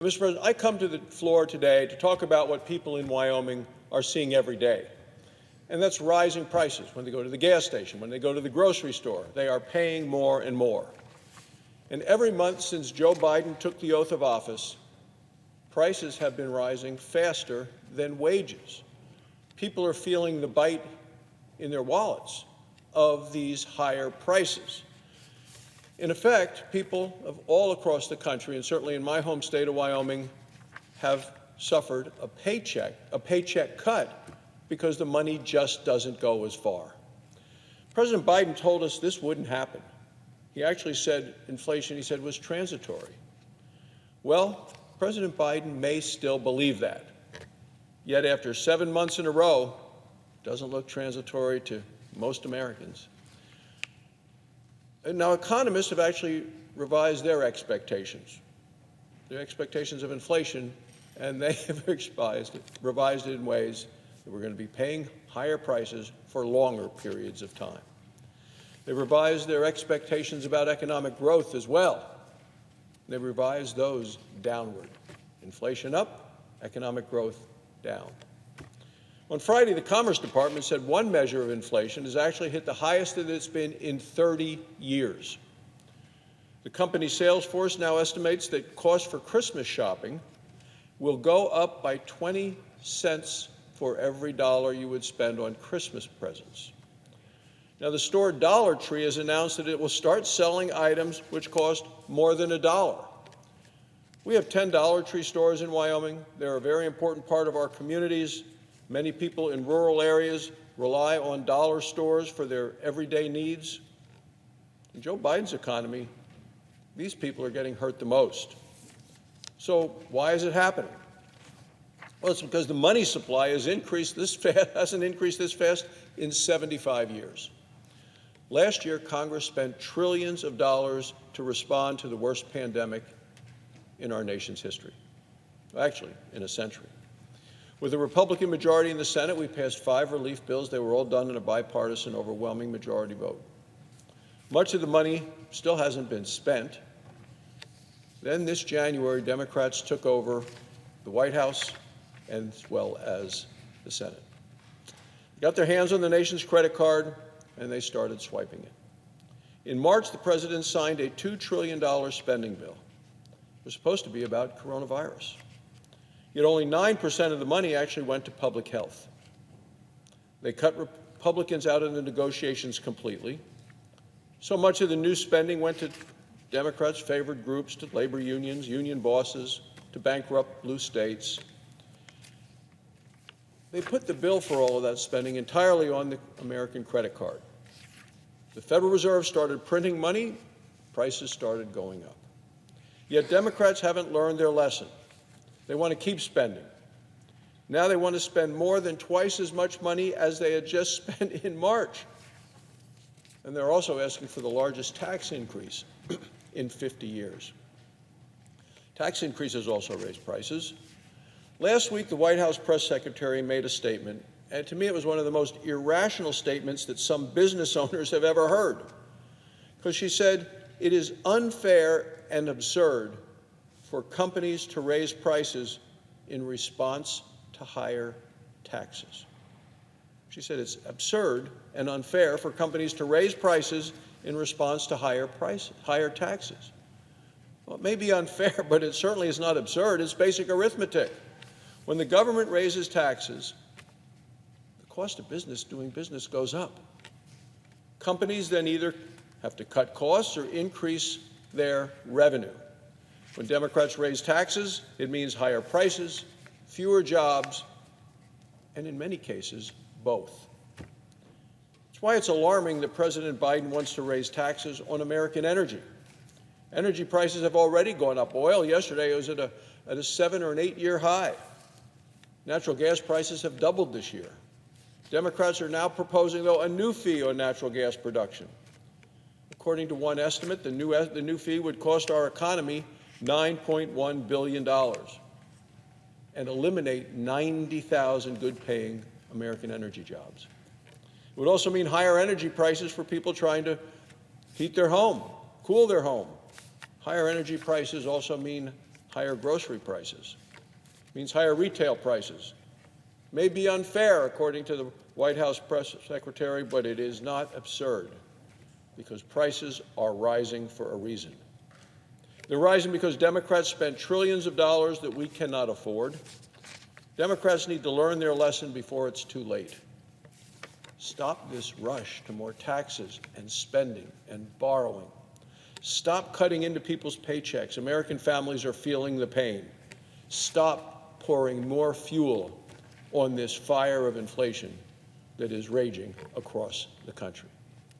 Mr. President, I come to the floor today to talk about what people in Wyoming are seeing every day, and that's rising prices. When they go to the gas station, when they go to the grocery store, they are paying more and more. And every month since Joe Biden took the oath of office, prices have been rising faster than wages. People are feeling the bite in their wallets of these higher prices. In effect, people of all across the country, and certainly in my home state of Wyoming, have suffered a paycheck cut because the money just doesn't go as far. President Biden told us this wouldn't happen. He actually said inflation, he said, was transitory. Well, President Biden may still believe that. Yet after 7 months in a row, it doesn't look transitory to most Americans. And now economists have actually revised their expectations of inflation, and they have revised it in ways that we're going to be paying higher prices for longer periods of time. They've revised their expectations about economic growth as well. They've revised those downward. Inflation up, economic growth down. On Friday, the Commerce Department said one measure of inflation has actually hit the highest that it's been in 30 years. The company's sales force now estimates that costs for Christmas shopping will go up by 20 cents for every dollar you would spend on Christmas presents. Now, the store Dollar Tree has announced that it will start selling items which cost more than $1. We have 10 Dollar Tree stores in Wyoming. They're a very important part of our communities. Many people in rural areas rely on dollar stores for their everyday needs. In Joe Biden's economy, these people are getting hurt the most. So why is it happening? Well, it's because the money supply hasn't increased this fast in 75 years. Last year, Congress spent trillions of dollars to respond to the worst pandemic in our nation's history, actually in a century. With a Republican majority in the Senate, we passed 5 relief bills. They were all done in a bipartisan, overwhelming majority vote. Much of the money still hasn't been spent. Then this January, Democrats took over the White House as well as the Senate. They got their hands on the nation's credit card, and they started swiping it. In March, the president signed a $2 trillion spending bill. It was supposed to be about coronavirus. Yet only 9% of the money actually went to public health. They cut Republicans out of the negotiations completely. So much of the new spending went to Democrats' favored groups, to labor unions, union bosses, to bankrupt blue states. They put the bill for all of that spending entirely on the American credit card. The Federal Reserve started printing money, prices started going up. Yet Democrats haven't learned their lesson. They want to keep spending. Now they want to spend more than twice as much money as they had just spent in March. And they're also asking for the largest tax increase in 50 years. Tax increases also raise prices. Last week, the White House press secretary made a statement, and to me it was one of the most irrational statements that some business owners have ever heard. Because she said, it is unfair and absurd for companies to raise prices in response to higher taxes. She said it's absurd and unfair for companies to raise prices in response to higher taxes. Well, it may be unfair, but it certainly is not absurd. It's basic arithmetic. When the government raises taxes, the cost of doing business goes up. Companies then either have to cut costs or increase their revenue. When Democrats raise taxes, it means higher prices, fewer jobs, and in many cases, both. That's why it's alarming that President Biden wants to raise taxes on American energy. Energy prices have already gone up. Oil yesterday was at a 7 or an 8-year high. Natural gas prices have doubled this year. Democrats are now proposing, though, a new fee on natural gas production. According to one estimate, the new fee would cost our economy $9.1 billion and eliminate 90,000 good-paying American energy jobs. It would also mean higher energy prices for people trying to heat their home, cool their home. Higher energy prices also mean higher grocery prices, means higher retail prices. May be unfair, according to the White House press secretary, but it is not absurd, because prices are rising for a reason. They're rising because Democrats spent trillions of dollars that we cannot afford. Democrats need to learn their lesson before it's too late. Stop this rush to more taxes and spending and borrowing. Stop cutting into people's paychecks. American families are feeling the pain. Stop pouring more fuel on this fire of inflation that is raging across the country.